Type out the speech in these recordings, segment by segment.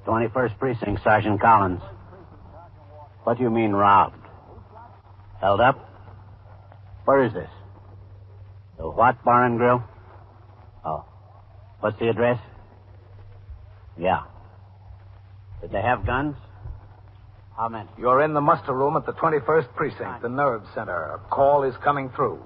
21st Precinct, Sergeant Collins. What do you mean, robbed? Held up? Where is this? The what bar and grill? Oh. What's the address? Yeah. Did they have guns? How many? You're in the muster room at the 21st Precinct, the nerve center. A call is coming through.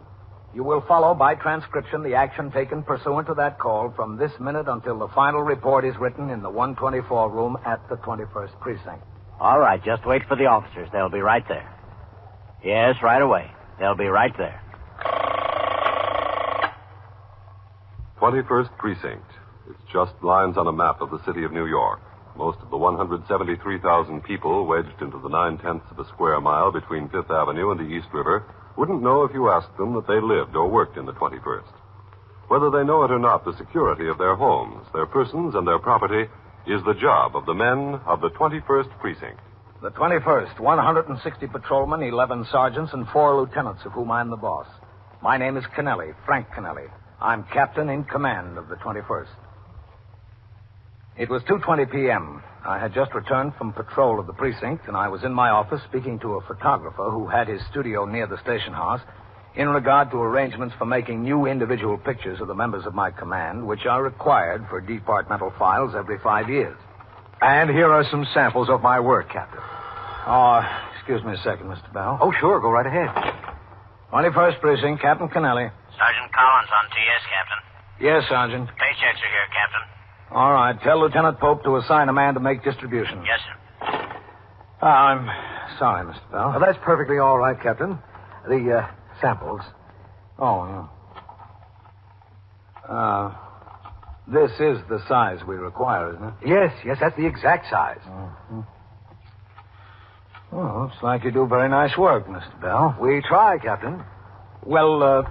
You will follow by transcription the action taken pursuant to that call from this minute until the final report is written in the 124 room at the 21st Precinct. All right, just wait for the officers. They'll be right there. Yes, right away. They'll be right there. 21st Precinct. It's just lines on a map of the city of New York. Most of the 173,000 people wedged into the 9/10 of a square mile between Fifth Avenue and the East River wouldn't know if you asked them that they lived or worked in the 21st. Whether they know it or not, the security of their homes, their persons, and their property is the job of the men of the 21st Precinct. The 21st, 160 patrolmen, 11 sergeants, and 4 lieutenants, of whom I'm the boss. My name is Kennelly, Frank Kennelly. I'm captain in command of the 21st. It was 2:20 p.m. I had just returned from patrol of the precinct, and I was in my office speaking to a photographer who had his studio near the station house in regard to arrangements for making new individual pictures of the members of my command, which are required for departmental files every 5 years. And here are some samples of my work, Captain. Oh, excuse me a second, Mr. Bell. Oh, sure. Go right ahead. 21st Precinct, Captain Kennelly. Sergeant Collins on TS, Captain. Yes, Sergeant. Paychecks are here, Captain. All right. Tell Lieutenant Pope to assign a man to make distribution. Yes, sir. I'm sorry, Mr. Bell. Well, that's perfectly all right, Captain. The samples. Oh, yeah. This is the size we require, isn't it? Yes, that's the exact size. Mm-hmm. Well, looks like you do very nice work, Mr. Bell. We try, Captain. Well,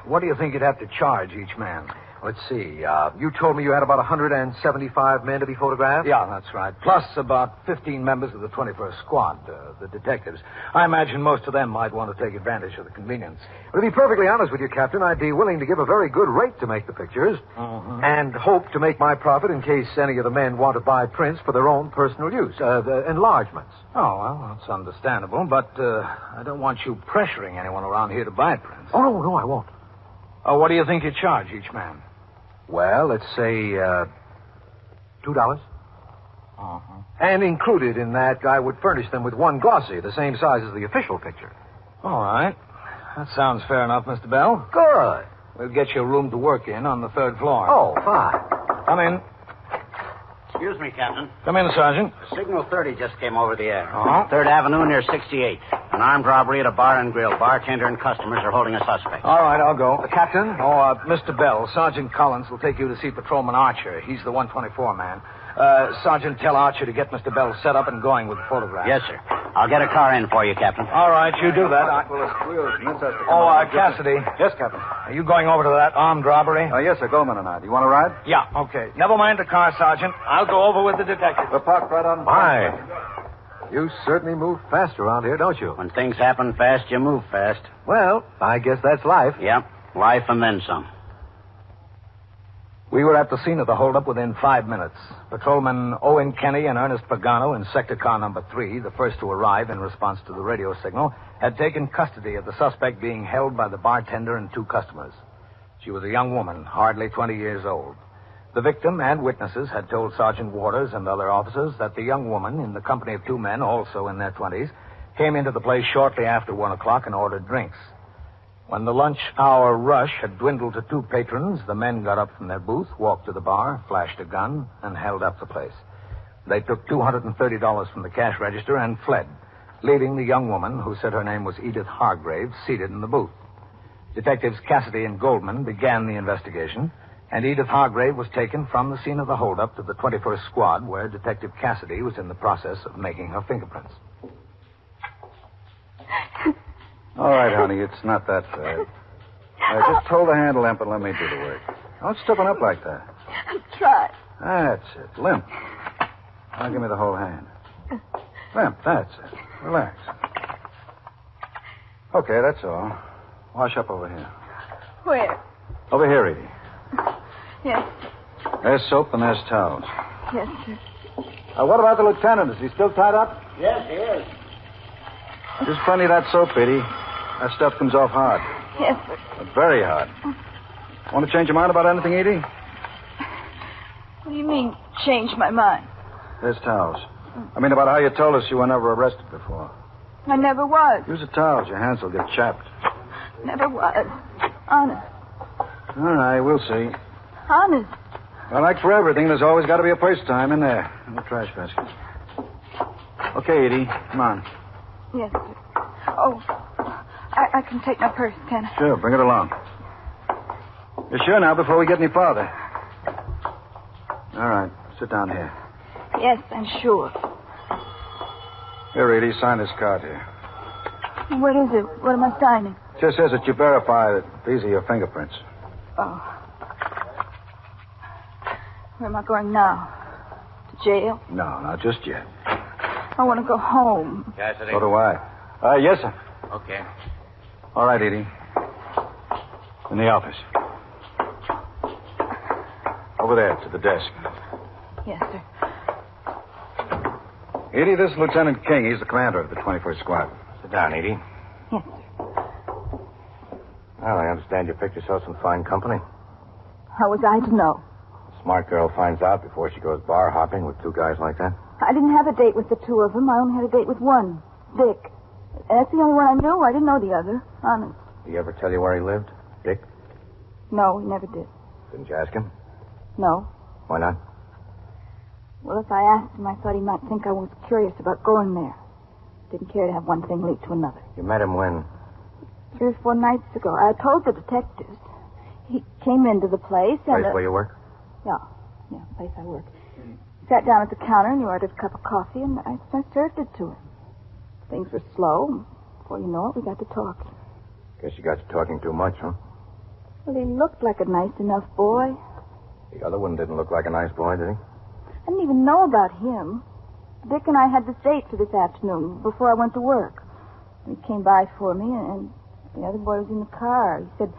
what do you think you'd have to charge each man? Let's see. You told me you had about 175 men to be photographed? Yeah, that's right. Plus about 15 members of the 21st Squad, the detectives. I imagine most of them might want to take advantage of the convenience. Well, to be perfectly honest with you, Captain, I'd be willing to give a very good rate to make the pictures. Mm-hmm. And hope to make my profit in case any of the men want to buy prints for their own personal use, the enlargements. Oh, well, that's understandable, but I don't want you pressuring anyone around here to buy prints. Oh, no, I won't. Oh, what do you think you charge each man? Well, let's say $2. Uh-huh. And included in that, I would furnish them with one glossy, the same size as the official picture. All right. That sounds fair enough, Mr. Bell. Good. We'll get you a room to work in on the 3rd floor. Oh, fine. Come in. Excuse me, Captain. Come in, Sergeant. Signal 30 just came over the air. Uh-huh. 3rd Avenue near 68th. An armed robbery at a bar and grill. Bartender and customers are holding a suspect. All right, I'll go. Captain? Oh, Mr. Bell, Sergeant Collins will take you to see Patrolman Archer. He's the 124 man. Sergeant, tell Archer to get Mr. Bell set up and going with the photograph. Yes, sir. I'll get a car in for you, Captain. All right, you do that. Cassidy. Yes, Captain. Are you going over to that armed robbery? Yes, sir. Goldman and I. Do you want to ride? Yeah, okay. Never mind the car, Sergeant. I'll go over with the detective. We're parked right on. My. You certainly move fast around here, don't you? When things happen fast, you move fast. Well, I guess that's life. Yep. Life and then some. We were at the scene of the holdup within 5 minutes. Patrolmen Owen Kenny and Ernest Pagano in sector car number 3, the first to arrive in response to the radio signal, had taken custody of the suspect being held by the bartender and 2 customers. She was a young woman, hardly 20 years old. The victim and witnesses had told Sergeant Waters and other officers that the young woman, in the company of 2 men, also in their 20s, came into the place shortly after 1 o'clock and ordered drinks. When the lunch hour rush had dwindled to 2 patrons, the men got up from their booth, walked to the bar, flashed a gun, and held up the place. They took $230 from the cash register and fled, leaving the young woman, who said her name was Edith Hargrave, seated in the booth. Detectives Cassidy and Goldman began the investigation, and Edith Hargrave was taken from the scene of the holdup to the 21st Squad, where Detective Cassidy was in the process of making her fingerprints. All right, honey, it's not that bad. Just hold the handle limp and let me do the work. Don't stiffen up like that. I'm trying. That's it. Limp. Now give me the whole hand. Limp, that's it. Relax. Okay, that's all. Wash up over here. Where? Over here, Edie. Yes. There's soap and there's towels. Yes, sir. What about the lieutenant? Is he still tied up? Yes, he is. Just plenty of that soap, Edie. That stuff comes off hard. Yes, sir. Very hard. Want to change your mind about anything, Edie? What do you mean, change my mind? There's towels. I mean about how you told us you were never arrested before. I never was. Use the towels. Your hands will get chapped. Never was. Honest. All right, we'll see. Honest. Well, like for everything, there's always got to be a first time in there. In the trash basket. Okay, Edie. Come on. Yes, sir. Oh, I can take my purse, can I? Sure, bring it along. You're sure now before we get any farther? All right, sit down here. Yes, I'm sure. Here, Edie, sign this card here. What is it? What am I signing? It just says that you verify that these are your fingerprints. Oh. Where am I going now? To jail? No, not just yet. I want to go home. Cassidy. So do I. Yes, sir. Okay. All right, Edie. In the office. Over there, to the desk. Yes, sir. Edie, this is Lieutenant King. He's the commander of the 21st Squad. Sit down, Edie. Yes, sir. Well, I understand you picked yourself some fine company. How was I to know? Smart girl finds out before she goes bar hopping with two guys like that. I didn't have a date with the two of them. I only had a date with one, Dick. That's the only one I knew. I didn't know the other. Honest. Did he ever tell you where he lived, Dick? No, he never did. Didn't you ask him? No. Why not? Well, if I asked him, I thought he might think I was curious about going there. Didn't care to have one thing lead to another. You met him when? 3 or 4 nights ago. I told the detectives. He came into the place and... Place where you work? Yeah, place I work. He sat down at the counter and he ordered a cup of coffee, and I served it to him. Things were slow. Before you know it, we got to talking. Guess you got to talking too much, huh? Well, he looked like a nice enough boy. The other one didn't look like a nice boy, did he? I didn't even know about him. Dick and I had this date for this afternoon before I went to work. He came by for me, and the other boy was in the car. He said,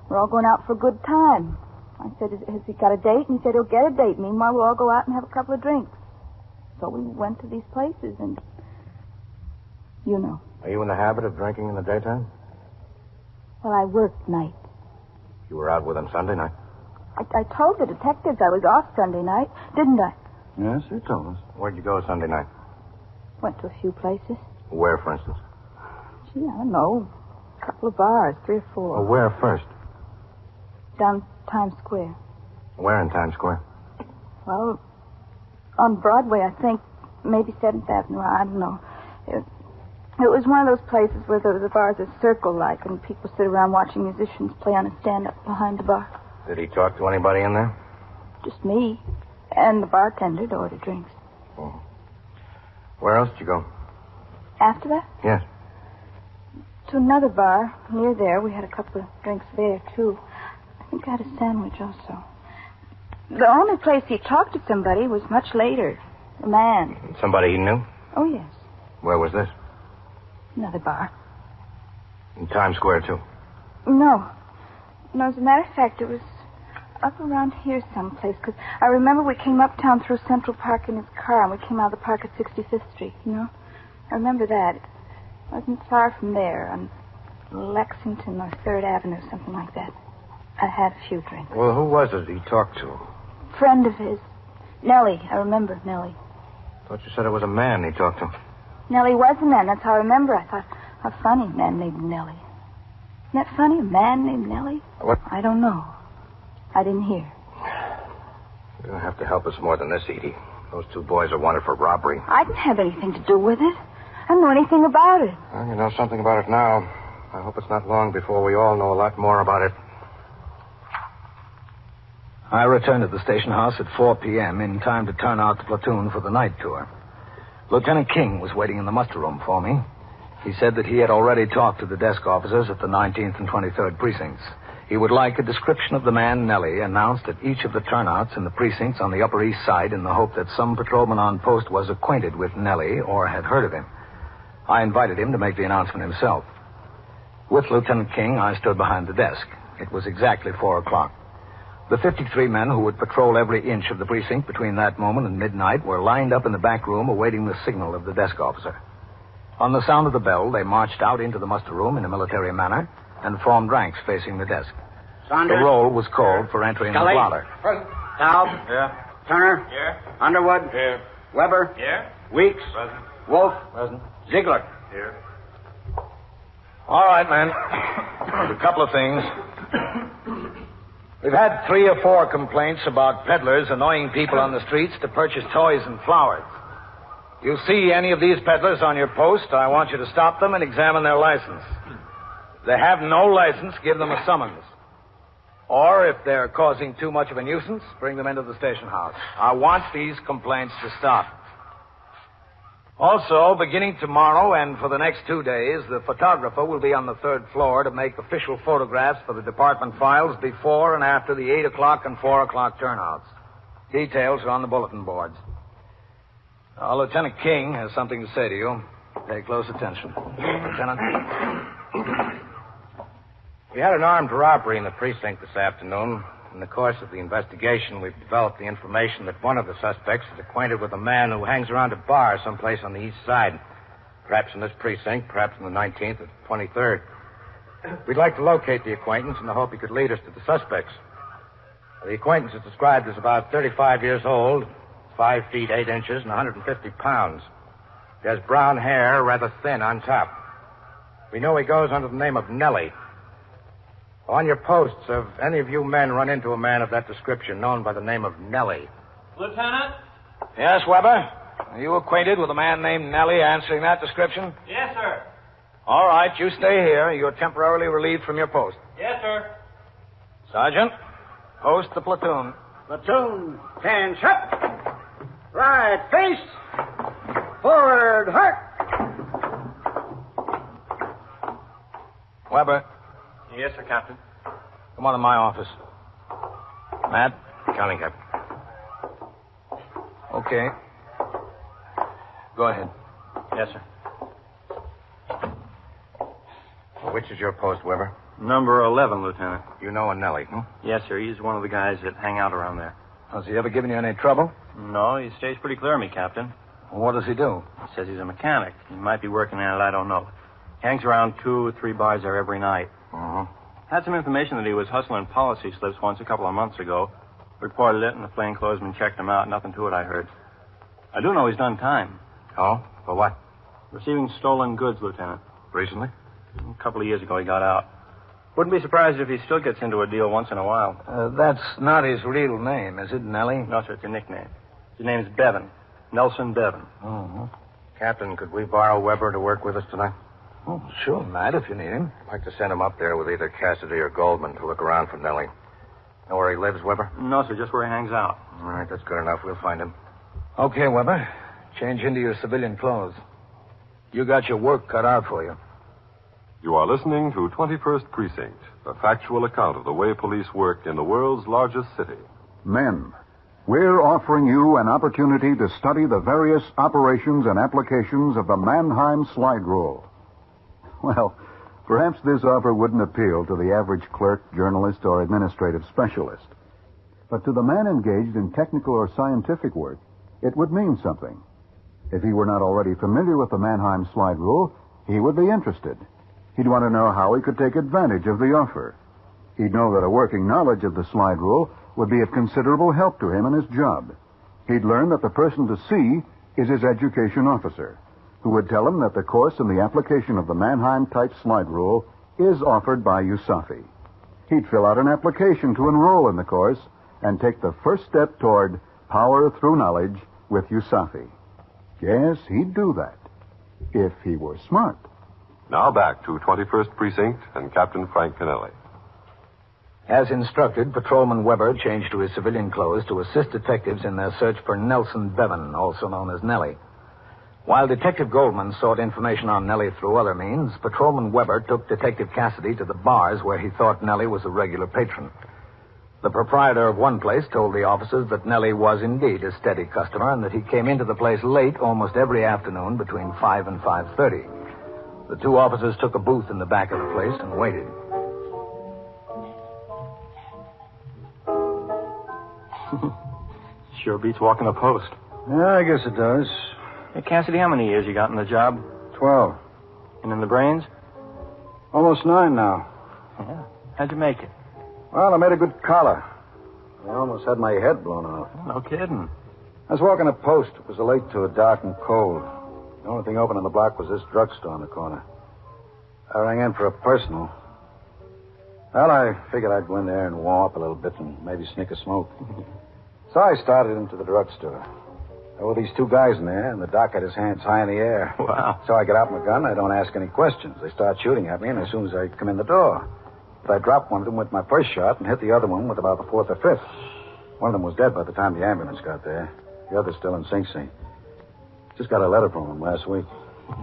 we're all going out for a good time. I said, has he got a date? And he said, he'll get a date. Meanwhile, we'll all go out and have a couple of drinks. So we went to these places, and you know. Are you in the habit of drinking in the daytime? Well, I worked night. You were out with him Sunday night? I told the detectives I was off Sunday night, didn't I? Yes, you told us. Where'd you go Sunday night? Went to a few places. Where, for instance? Gee, I don't know. A couple of bars, 3 or 4. Well, where first? Down Times Square. Where in Times Square? Well, on Broadway, I think. Maybe 7th Avenue. I don't know. It was one of those places where the bars are circle-like and people sit around watching musicians play on a stand-up behind the bar. Did he talk to anybody in there? Just me. And the bartender to order drinks. Oh. Where else did you go? After that? Yes. To another bar near there. We had a couple of drinks there, too. I think I had a sandwich also. The only place he talked to somebody was much later. A man. Somebody he knew? Oh, yes. Where was this? Another bar. In Times Square, too? No, as a matter of fact, it was up around here someplace, because I remember we came uptown through Central Park in his car, and we came out of the park at 65th Street, you know? I remember that. It wasn't far from there, on Lexington or 3rd Avenue, something like that. I had a few drinks. Well, who was it he talked to? Friend of his. Nellie. I remember Nellie. Thought you said it was a man he talked to. Nellie was a man. That's how I remember. I thought, how funny, a man named Nellie. Isn't that funny, a man named Nellie? What? I don't know. I didn't hear. You're going to have to help us more than this, Edie. Those 2 boys are wanted for robbery. I didn't have anything to do with it. I don't know anything about it. Well, you know something about it now. I hope it's not long before we all know a lot more about it. I returned to the station house at 4 p.m. in time to turn out the platoon for the night tour. Lieutenant King was waiting in the muster room for me. He said that he had already talked to the desk officers at the 19th and 23rd precincts. He would like a description of the man Nellie announced at each of the turnouts in the precincts on the Upper East Side in the hope that some patrolman on post was acquainted with Nellie or had heard of him. I invited him to make the announcement himself. With Lieutenant King, I stood behind the desk. It was exactly 4 o'clock. The 53 men who would patrol every inch of the precinct between that moment and midnight were lined up in the back room awaiting the signal of the desk officer. On the sound of the bell, they marched out into the muster room in a military manner and formed ranks facing the desk. Saunders. The roll was called for entry in the blotter. Present. Taub. Yeah. Turner. Here. Underwood. Here. Weber. Here. Weeks. Present. Wolf. Present. Ziegler. Here. All right, men. A couple of things. We've had 3 or 4 complaints about peddlers annoying people on the streets to purchase toys and flowers. You see any of these peddlers on your post, I want you to stop them and examine their license. If they have no license, give them a summons. Or if they're causing too much of a nuisance, bring them into the station house. I want these complaints to stop. Also, beginning tomorrow and for the next 2 days, the photographer will be on the 3rd floor to make official photographs for the department files before and after the 8 o'clock and 4 o'clock turnouts. Details are on the bulletin boards. Lieutenant King has something to say to you. Pay close attention. Lieutenant? We had an armed robbery in the precinct this afternoon. In the course of the investigation, we've developed the information that one of the suspects is acquainted with a man who hangs around a bar someplace on the east side. Perhaps in this precinct, perhaps in the 19th or 23rd. We'd like to locate the acquaintance in the hope he could lead us to the suspects. The acquaintance is described as about 35 years old, 5 feet 8 inches, and 150 pounds. He has brown hair, rather thin on top. We know he goes under the name of Nellie. On your posts, have any of you men run into a man of that description known by the name of Nellie? Lieutenant? Yes, Weber? Are you acquainted with a man named Nellie answering that description? Yes, sir. All right, you stay here. You're temporarily relieved from your post. Yes, sir. Sergeant, post the platoon. Platoon. 10 shut. Right face. Forward heart. Weber, Yes, sir, Captain. come on to my office. Matt? Counting, Captain. Okay. Go ahead. Yes, sir. Which is your post, Weber? Number 11, Lieutenant. You know a Nellie, hmm? Yes, sir. He's one of the guys that hang out around there. Has he ever given you any trouble? No, he stays pretty clear of me, Captain. What does he do? He says he's a mechanic. He might be working at it, I don't know. Hangs around 2 or 3 bars there every night. Mm-hmm. Had some information that he was hustling policy slips once a couple of months ago. Reported it, and the plainclothesman checked him out. Nothing to it, I heard. I do know he's done time. Oh? For what? Receiving stolen goods, Lieutenant. Recently? A couple of years ago, he got out. Wouldn't be surprised if he still gets into a deal once in a while. That's not his real name, is it, Nellie? No, sir, it's a nickname. His name's Bevan. Nelson Bevan. Oh, Captain, could we borrow Weber to work with us tonight? oh, sure, Matt, if you need him. I'd like to send him up there with either Cassidy or Goldman to look around for Nellie. Know where he lives, Weber? No, sir, just where he hangs out. All right, that's good enough. We'll find him. Okay, Weber. Change into your civilian clothes. You got your work cut out for you. You are listening to 21st Precinct, a factual account of the way police work in the world's largest city. Men, we're offering you an opportunity to study the various operations and applications of the Mannheim Slide Rule. Well, perhaps this offer wouldn't appeal to the average clerk, journalist, or administrative specialist. But to the man engaged in technical or scientific work, it would mean something. If he were not already familiar with the Mannheim Slide Rule, he would be interested. He'd want to know how he could take advantage of the offer. He'd know that a working knowledge of the Slide Rule would be of considerable help to him in his job. He'd learn that the person to see is his education officer, who would tell him that the course in the application of the Mannheim-type Slide Rule is offered by USAFI. He'd fill out an application to enroll in the course and take the first step toward power through knowledge with USAFI. Yes, he'd do that, if he were smart. Now back to 21st Precinct and Captain Frank Kennelly. As instructed, Patrolman Weber changed to his civilian clothes to assist detectives in their search for Nelson Bevan, also known as Nellie. While Detective Goldman sought information on Nellie through other means, Patrolman Weber took Detective Cassidy to the bars where he thought Nellie was a regular patron. The proprietor of one place told the officers that Nellie was indeed a steady customer and that he came into the place late almost every afternoon between 5 and 5:30. The two officers took a booth in the back of the place and waited. Sure beats walking a post. Yeah, I guess it does. Hey, Cassidy, how many years you got in the job? 12. And in the brains? Almost 9 now. Yeah. How'd you make it? Well, I made a good collar. I almost had my head blown off. No kidding. I was walking a post. It was late to it, dark and cold. The only thing open on the block was this drugstore on the corner. I rang in for a personal. Well, I figured I'd go in there and warm up a little bit and maybe sneak a smoke. So I started into the drugstore. There were these 2 guys in there, and the doc had his hands high in the air. Wow. So I get out my gun. I don't ask any questions. They start shooting at me, and as soon as I come in the door, but I dropped one of them with my first shot and hit the other one with about the 4th or 5th. One of them was dead by the time the ambulance got there. The other's still in Sing Sing. Just got a letter from him last week.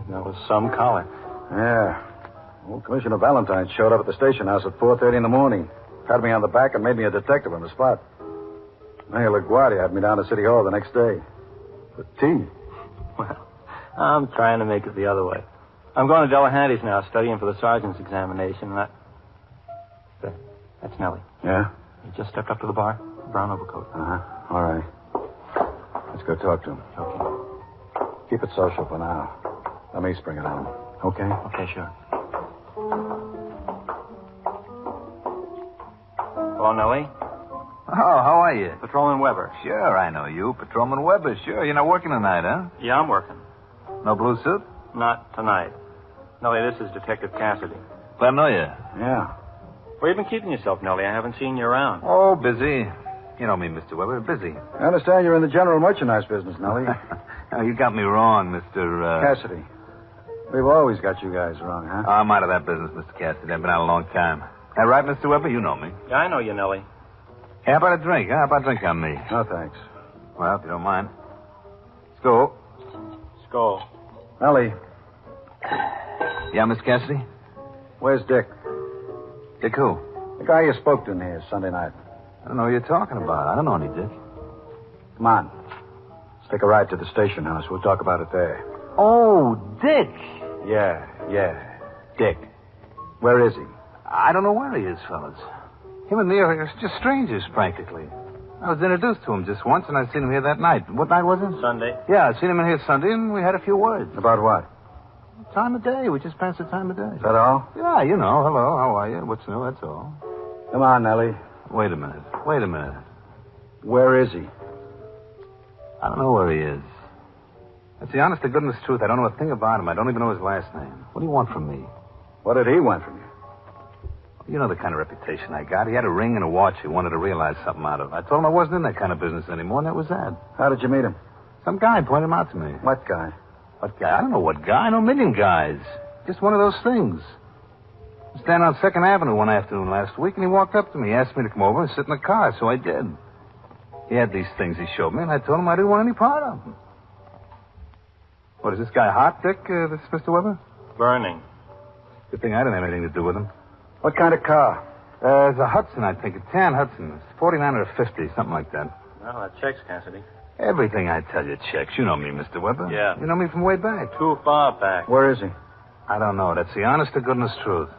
That was some collar. Yeah. Old Commissioner Valentine showed up at the station house at 4:30 in the morning. Patted me on the back and made me a detective on the spot. Mayor LaGuardia had me down to City Hall the next day. For tea. Well, I'm trying to make it the other way. I'm going to Delahanty's now, studying for the sergeant's examination, and that's Nellie. Yeah? He just stepped up to the bar. Brown overcoat. Uh-huh. All right. Let's go talk to him. Okay. Keep it social for now. Let me spring it on him. Okay? Okay, sure. Hello, Nellie. Oh, how are you? Patrolman Weber. Sure, I know you. Patrolman Weber, sure. You're not working tonight, huh? Yeah, I'm working. No blue suit? Not tonight. Nellie, this is Detective Cassidy. Glad to know you. Yeah. Where you been keeping yourself, Nellie? I haven't seen you around. Oh, busy. You know me, Mr. Weber. Busy. I understand you're in the general merchandise business, Nellie. Oh, you got me wrong, Mr. Cassidy. We've always got you guys wrong, huh? I'm out of that business, Mr. Cassidy. I've been out a long time. That right, Mr. Weber? You know me. Yeah, I know you, Nellie. Hey, how about a drink, huh? How about a drink on me? No, thanks. Well, if you don't mind. Let's go. Nellie, Yeah, Mr. Cassidy? where's Dick? Dick who? The guy you spoke to in here Sunday night. I don't know what you're talking about. I don't know any Dick. Come on. Let's take a ride to the station house. We'll talk about it there. Oh, Dick. Yeah. Dick. Where is he? I don't know where he is, fellas. Him and me are just strangers, practically. I was introduced to him just once, and I seen him here that night. What night was it? Sunday. Yeah, I seen him in here Sunday, and we had a few words. About what? Time of day. We just passed the time of day. Is that all? Yeah, you know. Hello, how are you? What's new? That's all. Come on, Nellie. Wait a minute. Where is he? I don't know where he is. That's the honest to goodness truth. I don't know a thing about him. I don't even know his last name. What do you want from me? What did he want from you? You know the kind of reputation I got. He had a ring and a watch he wanted to realize something out of. I told him I wasn't in that kind of business anymore, and that was that. How did you meet him? Some guy pointed him out to me. What guy? What guy? I don't know what guy. I know a million guys. Just one of those things. I was standing on 2nd Avenue one afternoon last week, and he walked up to me, asked me to come over and sit in the car, so I did. He had these things he showed me, and I told him I didn't want any part of them. What, is this guy hot, Dick, this Mr. Weber? Burning. Good thing I didn't have anything to do with him. What kind of car? It's a Hudson, I think. A tan Hudson. It's 49 or a 50, something like that. Well, that checks, Cassidy. Everything I tell you checks. You know me, Mr. Weber. Yeah. You know me from way back. Too far back. Where is he? I don't know. That's the honest to goodness truth.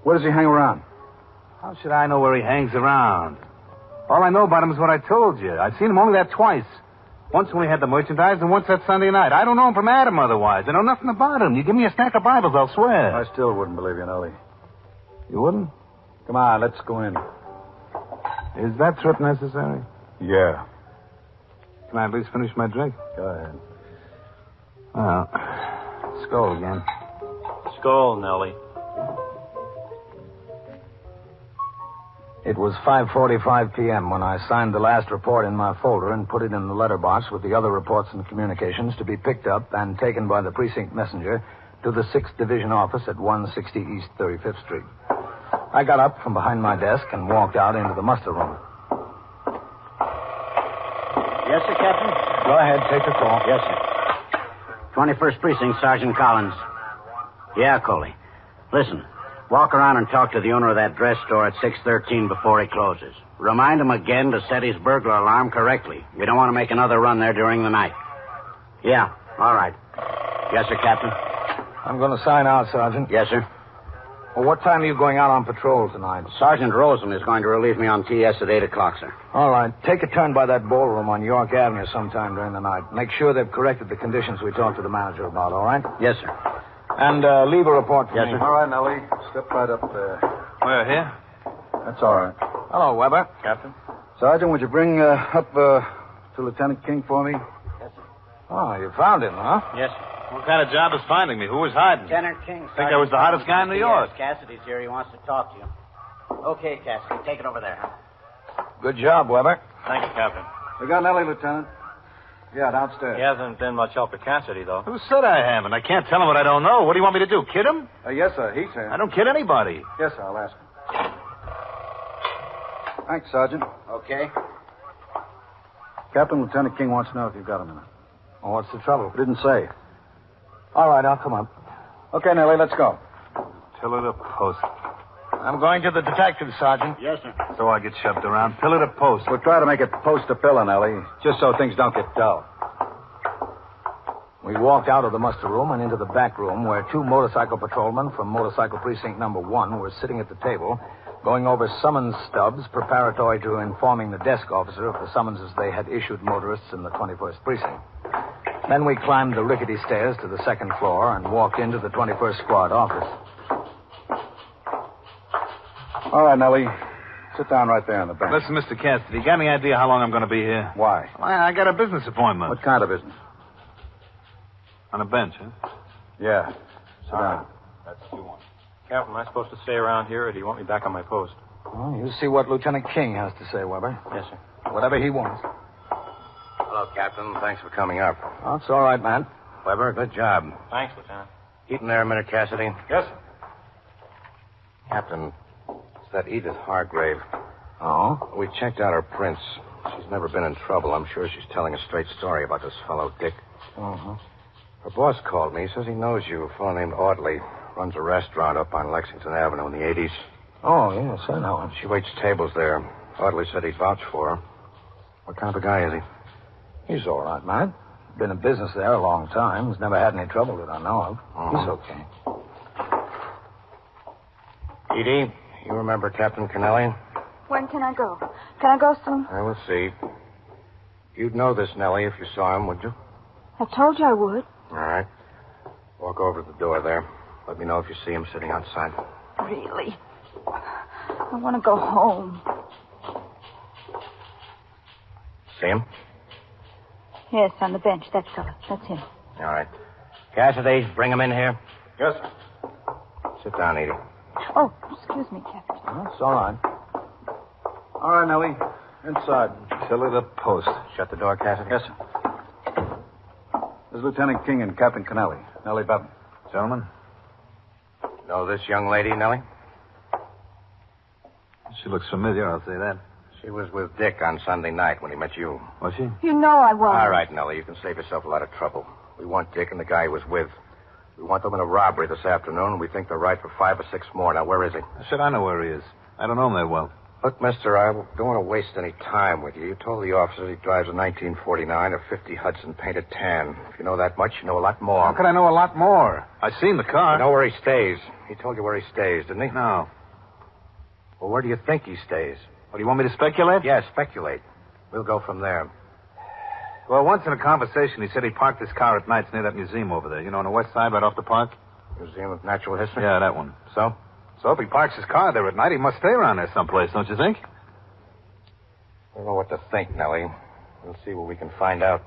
Where does he hang around? How should I know where he hangs around? All I know about him is what I told you. I've seen him only that twice. Once when we had the merchandise, and once that Sunday night. I don't know him from Adam otherwise. I know nothing about him. You give me a stack of Bibles, I'll swear. I still wouldn't believe you, Nellie. You wouldn't? Come on, let's go in. Is that trip necessary? Yeah. Can I at least finish my drink? Go ahead. Well, skull again. Skull, Nellie. It was 5:45 p.m. when I signed the last report in my folder and put it in the letterbox with the other reports and communications to be picked up and taken by the precinct messenger to the 6th Division office at 160 East 35th Street. I got up from behind my desk and walked out into the muster room. Yes, sir, Captain? Go ahead, take the call. Yes, sir. 21st Precinct, Sergeant Collins. Yeah, Coley. Listen, walk around and talk to the owner of that dress store at 613 before he closes. Remind him again to set his burglar alarm correctly. We don't want to make another run there during the night. Yeah, all right. Yes, sir, Captain. I'm going to sign out, Sergeant. Yes, sir. Well, what time are you going out on patrol tonight? Sergeant Rosen is going to relieve me on TS at 8 o'clock, sir. All right. Take a turn by that ballroom on York Avenue sometime during the night. Make sure they've corrected the conditions we talked to the manager about, all right? Yes, sir. And leave a report for me. Yes, sir. All right, Nellie. Step right up there. Where, here? That's all right. Hello, Weber. Captain? Sergeant, would you bring up to Lieutenant King for me? Yes, sir. Oh, you found him, huh? Yes, sir. What kind of job is finding me? Who was hiding? Lieutenant King. Think I was the hottest guy in New York. Cassidy's here. He wants to talk to you. Okay, Cassidy. Take it over there. Good job, Weber. Thank you, Captain. We got Nellie, Lieutenant. Yeah, downstairs. He hasn't been much help to Cassidy, though. Who said I haven't? I can't tell him what I don't know. What do you want me to do, kid him? Yes, sir. He's here. I don't kid anybody. Yes, sir. I'll ask him. Thanks, Sergeant. Okay. Captain, Lieutenant King wants to know if you've got a minute. Well, what's the trouble? Didn't say. All right, I'll come up. Okay, Nellie, let's go. Pillar to post. I'm going to the detective, Sergeant. Yes, sir. So I get shoved around. Pillar to post. We'll try to make it post to pillar, Nellie, just so things don't get dull. We walked out of the muster room and into the back room where two motorcycle patrolmen from motorcycle precinct number 1 were sitting at the table going over summons stubs preparatory to informing the desk officer of the summonses they had issued motorists in the 21st Precinct. Then we climbed the rickety stairs to the second floor and walked into the 21st Squad office. All right, Nellie. Sit down right there on the bench. Listen, Mr. Cassidy, you got any idea how long I'm going to be here? Why? I got a business appointment. What kind of business? On a bench, huh? Yeah. Sit down. That's what you want. Captain, am I supposed to stay around here, or do you want me back on my post? Well, you see what Lieutenant King has to say, Weber. Yes, sir. Whatever he wants. Hello, Captain. Thanks for coming up. Oh, it's all right, man. Weber, good job. Thanks, Lieutenant. Eating there a minute, Cassidy? Yes, sir. Captain, it's that Edith Hargrave. Oh? We checked out her prints. She's never been in trouble. I'm sure she's telling a straight story about this fellow, Dick. Uh-huh. Her boss called me. He says he knows you. A fellow named Audley. Runs a restaurant up on Lexington Avenue in the 80s. Oh, yes, I know him. She waits tables there. Audley said he'd vouch for her. What kind of a guy is he? He's all right, man. Been in business there a long time. He's never had any trouble that I know of. He's okay. Edie, you remember Captain Kennelly? When can I go? Can I go soon? I will see. You'd know this, Nellie, if you saw him, would you? I told you I would. All right. Walk over to the door there. Let me know if you see him sitting outside. Really? I want to go home. See him? Yes, on the bench. That fella. That's him. All right. Cassidy, bring him in here. Yes, sir. Sit down, Edie. Oh, excuse me, Captain. Oh, it's all right. All right, Nellie. Inside. Pillar to post. Shut the door, Cassidy. Yes, sir. This is Lieutenant King and Captain Kennelly. Nellie Button. Gentlemen? Know this young lady, Nellie? She looks familiar, I'll say that. She was with Dick on Sunday night when he met you. Was she? You know I won't. All right, Nellie, you can save yourself a lot of trouble. We want Dick and the guy he was with. We want them in a robbery this afternoon, and we think they're right for 5 or 6 more. Now, where is he? I said I know where he is. I don't know him that well. Look, mister, I don't want to waste any time with you. You told the officers he drives a 1949 or 50 Hudson painted tan. If you know that much, you know a lot more. How could I know a lot more? I seen the car. You know where he stays. He told you where he stays, didn't he? No. Well, where do you think he stays? What, do you want me to speculate? Yeah, speculate. We'll go from there. Well, once in a conversation, he said he parked his car at nights near that museum over there. You know, on the west side, right off the park? Museum of Natural History? Yeah, that one. So? So if he parks his car there at night, he must stay around there someplace, don't you think? I don't know what to think, Nellie. We'll see what we can find out.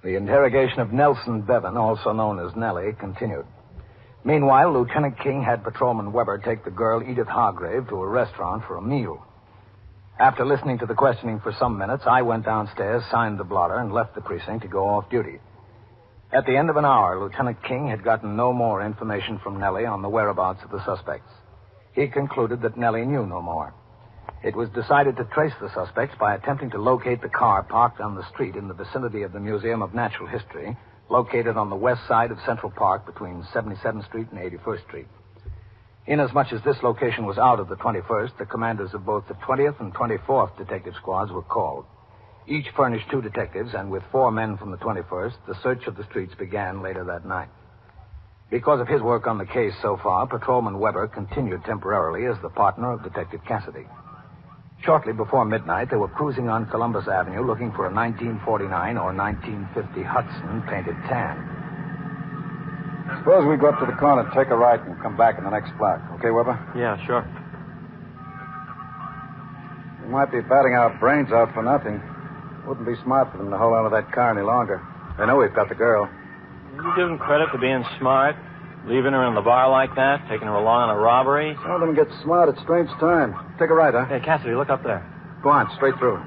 The interrogation of Nelson Bevan, also known as Nellie, continued. Meanwhile, Lieutenant King had Patrolman Weber take the girl Edith Hargrave to a restaurant for a meal. After listening to the questioning for some minutes, I went downstairs, signed the blotter, and left the precinct to go off duty. At the end of an hour, Lieutenant King had gotten no more information from Nellie on the whereabouts of the suspects. He concluded that Nellie knew no more. It was decided to trace the suspects by attempting to locate the car parked on the street in the vicinity of the Museum of Natural History, located on the west side of Central Park between 77th Street and 81st Street. Inasmuch as this location was out of the 21st, the commanders of both the 20th and 24th detective squads were called. Each furnished 2 detectives, and with 4 men from the 21st, the search of the streets began later that night. Because of his work on the case so far, Patrolman Weber continued temporarily as the partner of Detective Cassidy. Shortly before midnight, they were cruising on Columbus Avenue looking for a 1949 or 1950 Hudson painted tan. Suppose we go up to the corner, take a right, and come back in the next block. Okay, Weber? Yeah, sure. We might be batting our brains out for nothing. Wouldn't be smart for them to hold on to that car any longer. They know we've got the girl. You give them credit for being smart, leaving her in the bar like that, taking her along on a robbery. Some of them get smart at strange times. Take a right, huh? Hey, Cassidy, look up there. Go on, straight through.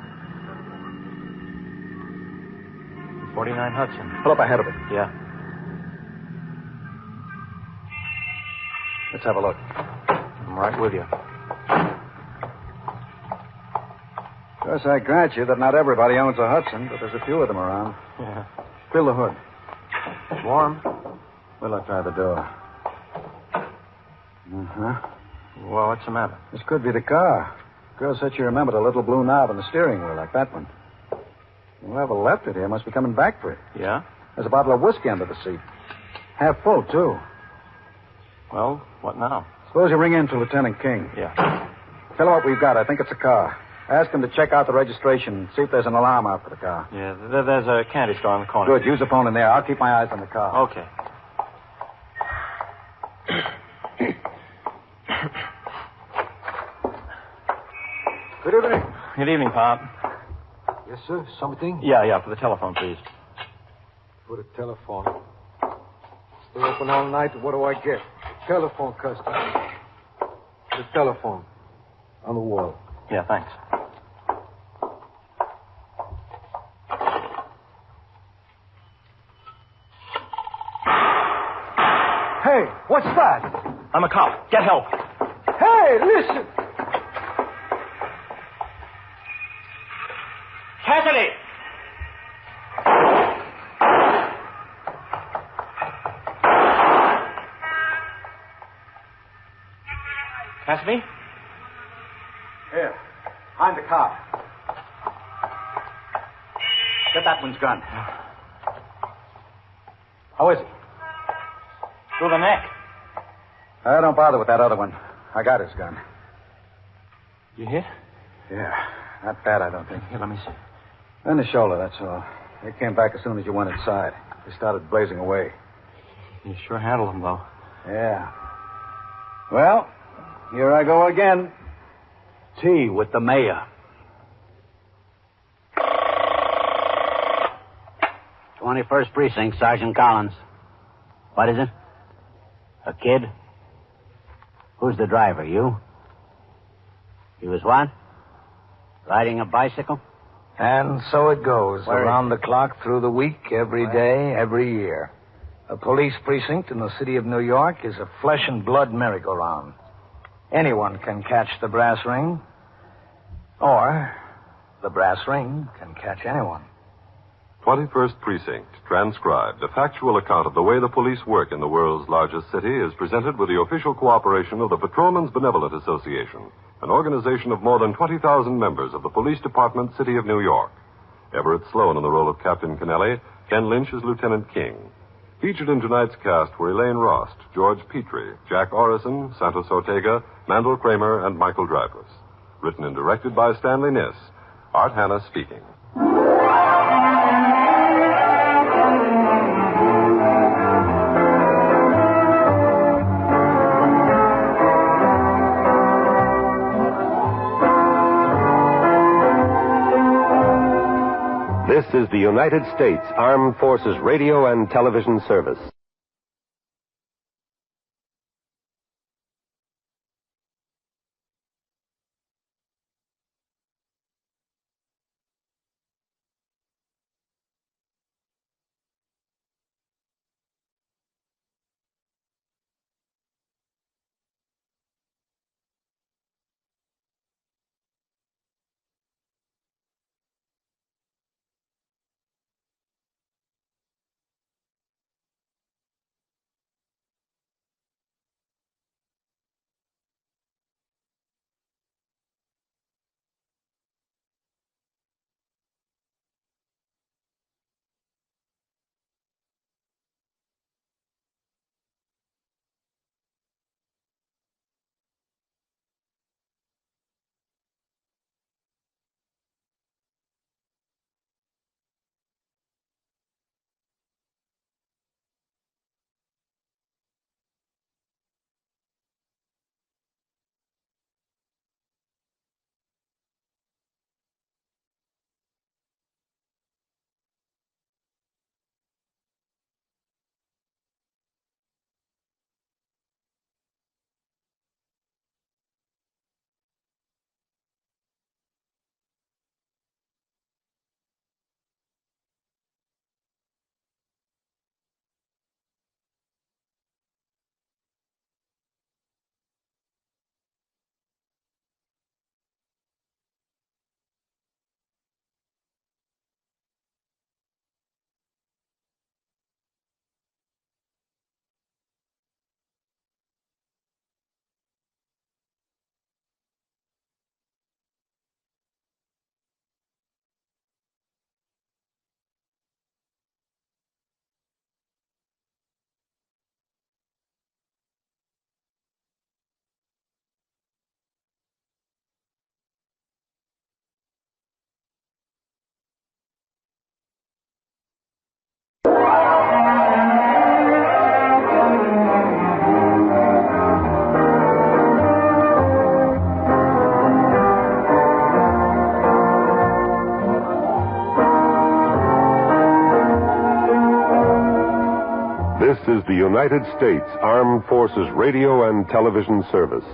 49 Hudson. Pull up ahead of it. Yeah. Let's have a look. I'm right with you. Of course, I grant you that not everybody owns a Hudson, but there's a few of them around. Yeah. Fill the hood. Warm? Well, I'll try the door. Uh-huh. Well, what's the matter? This could be the car. Girl said she remembered a little blue knob on the steering wheel, like that one. Whoever left it here must be coming back for it. Yeah? There's a bottle of whiskey under the seat. Half full, too. Well, what now? Suppose you ring in to Lieutenant King. Yeah. Tell him what we've got. I think it's a car. Ask him to check out the registration and see if there's an alarm out for the car. Yeah, there's a candy store on the corner. Good. Use the phone in there. I'll keep my eyes on the car. Okay. Good evening. Good evening, Pop. Yes, sir. Something? Yeah, for the telephone, please. For the telephone. Stay open all night. What do I get? Telephone customer. The telephone. On the wall. Yeah, thanks. Hey, what's that? I'm a cop. Get help. Hey, listen. Cassidy! Cassidy? Here. Behind the car. Get that one's gun. How is he? Through the neck. Don't bother with that other one. I got his gun. You hit? Yeah. Not bad, I don't think. Here, let me see. In the shoulder, that's all. They came back as soon as you went inside. They started blazing away. You sure handled them, though. Yeah. Well, here I go again. Tea with the mayor. 21st Precinct, Sergeant Collins. What is it? A kid? Who's the driver, you? He was what? Riding a bicycle? And so it goes, Where around the clock, through the week, every day, every year. A police precinct in the city of New York is a flesh and blood merry-go-round. Anyone can catch the brass ring, or the brass ring can catch anyone. 21st Precinct, transcribed. A factual account of the way the police work in the world's largest city is presented with the official cooperation of the Patrolmen's Benevolent Association, an organization of more than 20,000 members of the Police Department, City of New York. Everett Sloane in the role of Captain Kennelly, Ken Lynch as Lieutenant King. Featured in tonight's cast were Elaine Rost, George Petrie, Jack Orison, Santos Ortega, Mandel Kramer, and Michael Dreyfuss. Written and directed by Stanley Niss. Art Hanna speaking. This is the United States Armed Forces Radio and Television Service. is the United States Armed Forces Radio and Television Service.